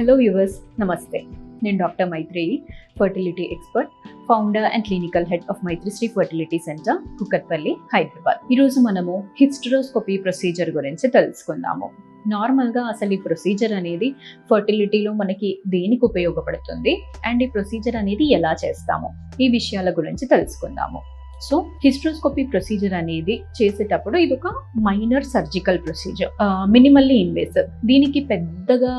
Hello viewers, నమస్తే. నేను doctor Maitri, fertility expert, founder and clinical head of Maitrishri fertility centre, Kukatpally, Hyderabad. ఈరోజు మనము హిస్టరోస్కోపీ ప్రొసీజర్ గురించి తెలుసుకుందాము. నార్మల్గా అసలు ఈ ప్రొసీజర్ అనేది ఫర్టిలిటీలో మనకి దేనికి ఉపయోగపడుతుంది అండ్ ఈ ప్రొసీజర్ అనేది ఎలా చేస్తాము, ఈ విషయాల గురించి తెలుసుకుందాము. సో హిస్టరోస్కోపీ ప్రొసీజర్ అనేది చేసేటప్పుడు ఇది ఒక minor surgical procedure, minimally invasive. దీనికి పెద్దగా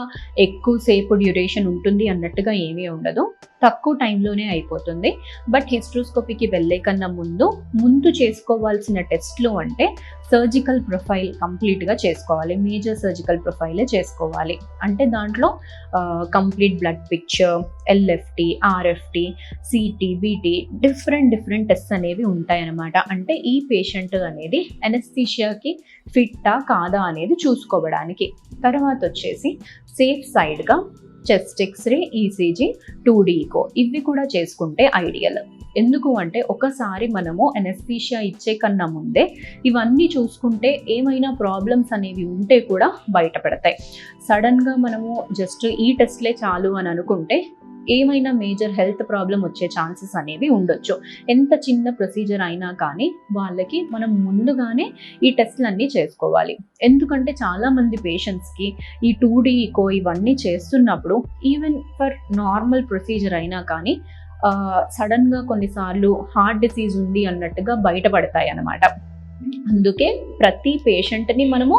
ఎక్కువసేపు డ్యూరేషన్ ఉంటుంది అన్నట్టుగా ఏమీ ఉండదు, తక్కువ టైంలోనే అయిపోతుంది. బట్ హిస్టరోస్కోపీకి వెళ్ళే కన్నా ముందు చేసుకోవాల్సిన టెస్ట్లు అంటే సర్జికల్ ప్రొఫైల్ కంప్లీట్గా చేసుకోవాలి. మేజర్ సర్జికల్ ప్రొఫైలే చేసుకోవాలి. అంటే దాంట్లో complete blood picture, LFT, RFT, city, BT, different tests అనేవి ఉంటాయన్నమాట. అంటే ఈ పేషెంట్ అనేది ఎనస్థీషియాకి ఫిట్టా కాదా అనేది చూసుకోవడానికి. తర్వాత వచ్చేసి సేఫ్ సైడ్గా chest x ray, ECG, 2D eco ఇవి కూడా చేసుకుంటే ఐడియల్. ఎందుకు అంటే ఒకసారి మనము ఎనస్థీషియా ఇచ్చే కన్నా ముందే ఇవన్నీ చూసుకుంటే ఏమైనా ప్రాబ్లమ్స్ అనేవి ఉంటే కూడా బయటపడతాయి. సడన్గా మనము జస్ట్ ఈ టెస్ట్లే చాలు అని అనుకుంటే ఏమైనా మేజర్ హెల్త్ ప్రాబ్లం వచ్చే ఛాన్సెస్ అనేవి ఉండొచ్చు. ఎంత చిన్న ప్రొసీజర్ అయినా కానీ వాళ్ళకి మనం ముందుగానే ఈ టెస్ట్లన్నీ చేసుకోవాలి. ఎందుకంటే చాలామంది పేషెంట్స్కి ఈ 2D ఈకో ఇవన్నీ చేస్తున్నప్పుడు ఈవెన్ ఫర్ నార్మల్ ప్రొసీజర్ అయినా కానీ సడన్గా కొన్నిసార్లు హార్ట్ డిసీజ్ ఉంది అన్నట్టుగా బయటపడతాయి అన్నమాట. అందుకే ప్రతి పేషెంట్ని మనము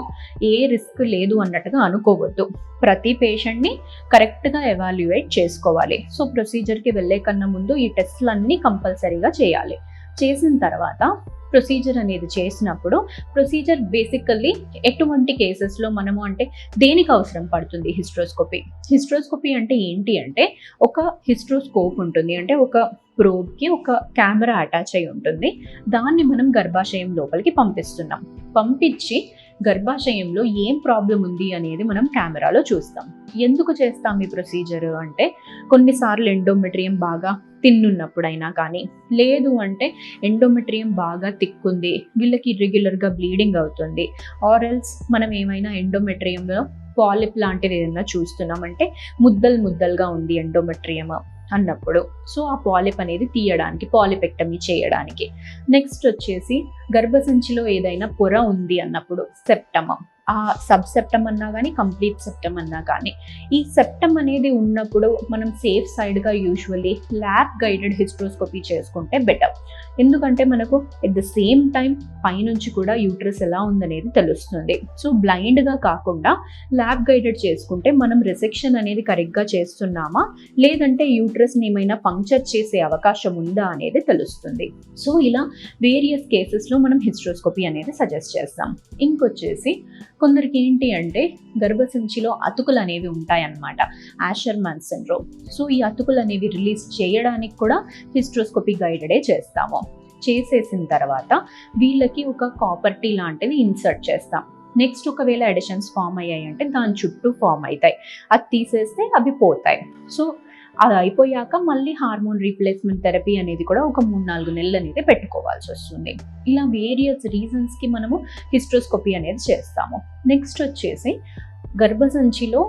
ఏ రిస్క్ లేదు అన్నట్టుగా అనుకోవద్దు. ప్రతి పేషెంట్ని కరెక్ట్గా ఎవాల్యుయేట్ చేసుకోవాలి. సో ప్రొసీజర్కి వెళ్ళే కన్నా ముందు ఈ టెస్ట్లన్నీ కంపల్సరీగా చేయాలి. చేసిన తర్వాత ప్రొసీజర్ అనేది చేసినప్పుడు ప్రొసీజర్ బేసికల్లీ ఎటువంటి కేసెస్లో మనము అంటే దేనికి అవసరం పడుతుంది హిస్టరోస్కోపీ అంటే ఏంటి అంటే ఒక హిస్టరోస్కోప్ ఉంటుంది. అంటే ఒక ప్రోబ్కి ఒక కెమెరా అటాచ్ అయి ఉంటుంది. దాన్ని మనం గర్భాశయం లోపలికి పంపించి గర్భాశయంలో ఏం ప్రాబ్లం ఉంది అనేది మనం కెమెరాలో చూస్తాం. ఎందుకు చేస్తాం ఈ ప్రొసీజర్ అంటే కొన్నిసార్లు ఎండోమెట్రియం బాగా తిన్నున్నప్పుడైనా కానీ, లేదు అంటే ఎండోమెట్రియం బాగా తిక్కుంది, వీళ్ళకి ఇర్రెగ్యులర్గా బ్లీడింగ్ అవుతుంది, ఆర్ఎల్స్ మనం ఏమైనా ఎండోమెట్రియంలో పాలిప్ లాంటిది ఏదైనా చూస్తున్నామంటే ముద్దలుగా ఉంది ఎండోమెట్రియం అన్నప్పుడు, సో ఆ పాలిప్ అనేది తీయడానికి, పాలిపెక్టమీ చేయడానికి. నెక్స్ట్ వచ్చేసి గర్భసంచిలో ఏదైనా పొర ఉంది అన్నప్పుడు సెప్టమ్, ఆ సబ్ సెప్టమ్ అన్నా కానీ కంప్లీట్ సెప్టమ్ అన్నా కానీ, ఈ సెప్టమ్ అనేది ఉన్నప్పుడు మనం సేఫ్ సైడ్గా యూజువల్లీ ల్యాబ్ గైడెడ్ హిస్టరోస్కోపీ చేసుకుంటే బెటర్. ఎందుకంటే మనకు ఎట్ ద సేమ్ టైం పైనుంచి కూడా యూట్రస్ ఎలా ఉందనేది తెలుస్తుంది. సో బ్లైండ్గా కాకుండా ల్యాబ్ గైడెడ్ చేసుకుంటే మనం రిసెక్షన్ అనేది కరెక్ట్గా చేస్తున్నామా లేదంటే యూట్రస్ని ఏమైనా పంక్చర్ చేసే అవకాశం ఉందా అనేది తెలుస్తుంది. సో ఇలా వేరియస్ కేసెస్లో మనం హిస్టరోస్కోపీ అనేది సజెస్ట్ చేస్తాం. ఇంకొచ్చేసి కొందరికి ఏంటి అంటే గర్భసంచిలో అతుకులు అనేవి ఉంటాయన్నమాట, యాషర్మాన్ సిండ్రోమ్. సో ఈ అతుకులు అనేవి రిలీజ్ చేయడానికి కూడా హిస్టరోస్కోపీ గైడెడే చేస్తాము. చేసేసిన తర్వాత వీళ్ళకి ఒక కాపర్ టీ లాంటిది ఇన్సర్ట్ చేస్తాం. నెక్స్ట్ ఒకవేళ ఎడిషన్స్ ఫామ్ అయ్యాయి అంటే దాని చుట్టూ ఫామ్ అవుతాయి, అది తీసేస్తే అవి పోతాయి. సో అది అయిపోయాక మళ్ళీ హార్మోన్ రీప్లేస్మెంట్ థెరపీ అనేది కూడా ఒక 3-4 నెలలు అనేది పెట్టుకోవాల్సి వస్తుంది. ఇలా వేరియస్ రీజన్స్కి మనము హిస్టరోస్కోపీ అనేది చేస్తాము. నెక్స్ట్ వచ్చేసి గర్భసంచిలో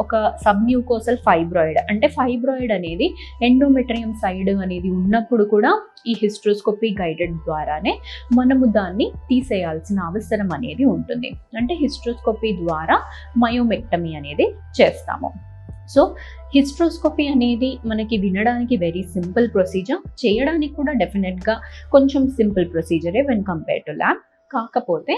ఒక సబ్మ్యూకోసల్ ఫైబ్రాయిడ్, అంటే ఫైబ్రాయిడ్ అనేది ఎండోమెట్రియం సైడ్ అనేది ఉన్నప్పుడు కూడా ఈ హిస్టరోస్కోపీ గైడెడ్ ద్వారానే మనము దాన్ని తీసేయాల్సిన అవసరం అనేది ఉంటుంది. అంటే హిస్టరోస్కోపీ ద్వారా మయోమెక్టమీ అనేది చేస్తాము. సో హిస్టరోస్కోపీ అనేది మనకి వినడానికి వెరీ సింపుల్ ప్రొసీజర్, చేయడానికి కూడా డెఫినెట్గా కొంచెం సింపుల్ ప్రొసీజరే వెన్ కంపేర్ టు ల్యాబ్. కాకపోతే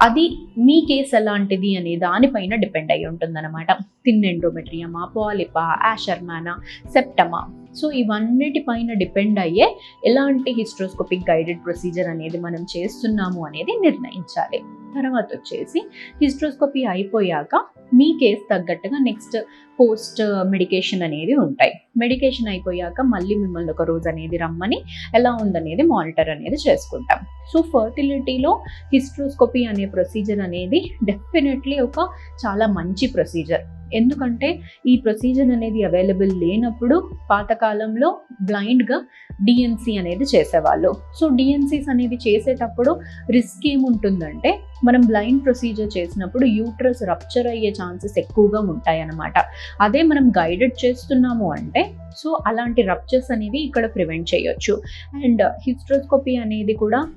అది మీ కేసు ఎలాంటిది అనే దానిపైన డిపెండ్ అయి ఉంటుందన్నమాట. థిన్ ఎండోమెట్రియమా, పాలిపా, యాషర్మానా, సెప్టమా, సో ఇవన్నిటిపైన డిపెండ్ అయ్యే ఎలాంటి హిస్టరోస్కోపిక్ గైడెడ్ ప్రొసీజర్ అనేది మనం చేస్తున్నాము అనేది నిర్ణయించాలి. తర్వాత వచ్చేసి హిస్టరోస్కోపీ అయిపోయాక మీ కేసు తగ్గట్టుగా నెక్స్ట్ పోస్ట్ మెడికేషన్ అనేది ఉంటాయి. మెడికేషన్ అయిపోయాక మళ్ళీ మిమ్మల్ని ఒక రోజు అనేది రమ్మని ఎలా ఉందనేది మానిటర్ అనేది చేసుకుంటాం. సో ఫర్టిలిటీలో హిస్టరోస్కోపీ అనే ప్రొసీజర్ అనేది డెఫినెట్లీ ఒక చాలా మంచి ప్రొసీజర్. ఎందుకంటే ఈ ప్రొసీజర్ అనేది అవైలబుల్ లేనప్పుడు పాతకాలంలో బ్లైండ్గా డిఎన్సి అనేది చేసేవాళ్ళు. సో డిఎన్సీస్ అనేవి చేసేటప్పుడు రిస్క్ ఏముంటుందంటే మనం బ్లైండ్ ప్రొసీజర్ చేసినప్పుడు యూట్రస్ రప్చర్ అయ్యే ఛాన్సెస్ ఎక్కువగా ఉంటాయి అన్నమాట. అదే మనం గైడెడ్ చేస్తున్నాము అంటే సో అలాంటి రప్చర్స్ అనేవి ఇక్కడ ప్రివెంట్ చేయొచ్చు. అండ్ హిస్ట్రోస్కోపీ అనేది కూడా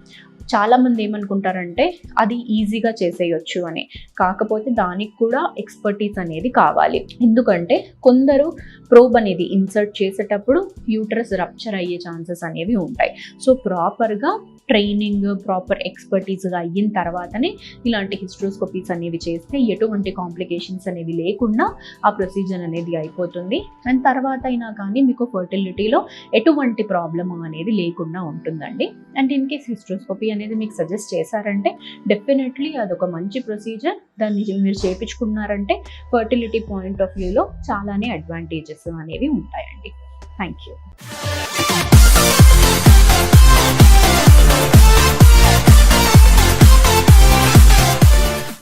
చాలామంది ఏమనుకుంటారంటే అది ఈజీగా చేసేయచ్చు అని. కాకపోతే దానికి కూడా ఎక్స్పర్టీస్ అనేది కావాలి. ఎందుకంటే కొందరు ప్రోబ్ అనేది ఇన్సర్ట్ చేసేటప్పుడు యూట్రస్ రప్చర్ అయ్యే ఛాన్సెస్ అనేవి ఉంటాయి. సో ప్రాపర్గా ట్రైనింగ్, ప్రాపర్ ఎక్స్పర్టీస్గా అయిన తర్వాతనే ఇలాంటి హిస్ట్రోస్కోపీస్ అనేవి చేస్తే ఎటువంటి కాంప్లికేషన్స్ అనేవి లేకుండా ఆ ప్రొసీజర్ అనేది అయిపోతుంది. అండ్ తర్వాత అయినా కానీ మీకు ఫర్టిలిటీలో ఎటువంటి ప్రాబ్లమ్ అనేది లేకుండా ఉంటుందండి. అండ్ ఇన్ కేస్ హిస్ట్రోస్కోపీ అనేది మీకు సజెస్ట్ చేశారంటే డెఫినెట్లీ అదొక మంచి ప్రొసీజర్. దాన్ని మీరు చేయించుకున్నారంటే ఫర్టిలిటీ పాయింట్ ఆఫ్ వ్యూలో చాలానే అడ్వాంటేజెస్ అనేవి ఉంటాయండి. Thank you.